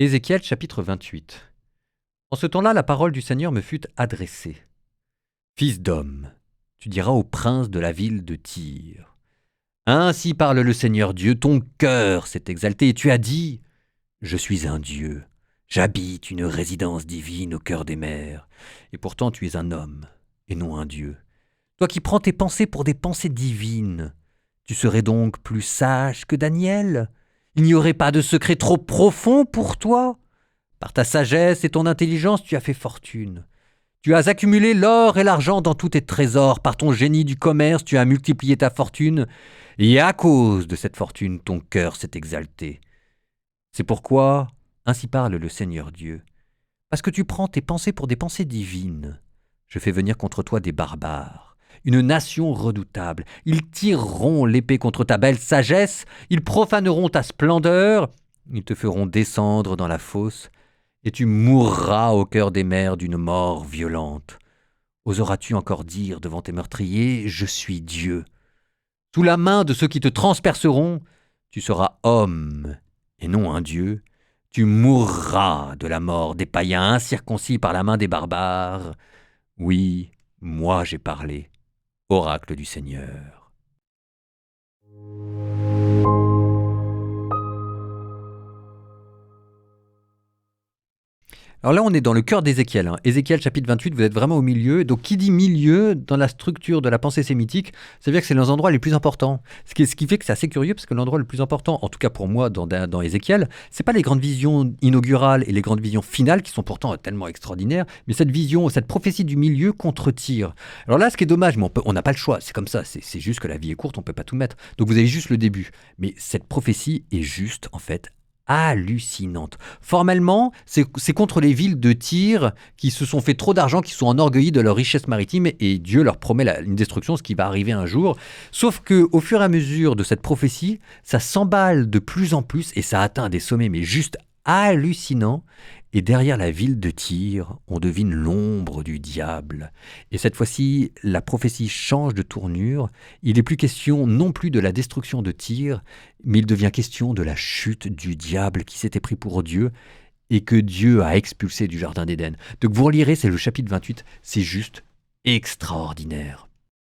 Ézéchiel chapitre 28. En ce temps-là, la parole du Seigneur me fut adressée. Fils d'homme, tu diras au prince de la ville de Tyr. Ainsi parle le Seigneur Dieu, ton cœur s'est exalté et tu as dit, je suis un Dieu, j'habite une résidence divine au cœur des mers, et pourtant tu es un homme et non un Dieu. Toi qui prends tes pensées pour des pensées divines, tu serais donc plus sage que Daniel? Il n'y aurait pas de secret trop profond pour toi? Par ta sagesse et ton intelligence, tu as fait fortune. Tu as accumulé l'or et l'argent dans tous tes trésors. Par ton génie du commerce, tu as multiplié ta fortune. Et à cause de cette fortune, ton cœur s'est exalté. C'est pourquoi, ainsi parle le Seigneur Dieu, parce que tu prends tes pensées pour des pensées divines, je fais venir contre toi des barbares, une nation redoutable. Ils tireront l'épée contre ta belle sagesse, ils profaneront ta splendeur, ils te feront descendre dans la fosse, et tu mourras au cœur des mers d'une mort violente. Oseras-tu encore dire devant tes meurtriers, je suis Dieu? Sous la main de ceux qui te transperceront, tu seras homme et non un Dieu. Tu mourras de la mort des païens incirconcis par la main des barbares. Oui, moi j'ai parlé, oracle du Seigneur. Alors là, on est dans le cœur d'Ézéchiel. Ézéchiel chapitre 28, vous êtes vraiment au milieu. Donc qui dit milieu dans la structure de la pensée sémitique, ça veut dire que c'est les endroits les plus importants. Ce qui fait que c'est assez curieux, parce que l'endroit le plus important, en tout cas pour moi dans Ézéchiel, c'est pas les grandes visions inaugurales et les grandes visions finales, qui sont pourtant tellement extraordinaires, mais cette vision, cette prophétie du milieu contre Tyr. Alors là, ce qui est dommage, mais on n'a pas le choix, c'est comme ça, c'est juste que la vie est courte, on peut pas tout mettre. Donc vous avez juste le début. Mais cette prophétie est juste, en fait, hallucinante. Formellement, c'est contre les villes de Tyr qui se sont fait trop d'argent, qui sont enorgueillis de leur richesse maritime, et Dieu leur promet une destruction, ce qui va arriver un jour. Sauf que, au fur et à mesure de cette prophétie, ça s'emballe de plus en plus et ça atteint des sommets, mais juste hallucinants. Et derrière la ville de Tyr, on devine l'ombre du diable. Et cette fois-ci, la prophétie change de tournure. Il n'est plus question non plus de la destruction de Tyr, mais il devient question de la chute du diable qui s'était pris pour Dieu et que Dieu a expulsé du Jardin d'Éden. Donc vous relirez, c'est le chapitre 28, c'est juste extraordinaire.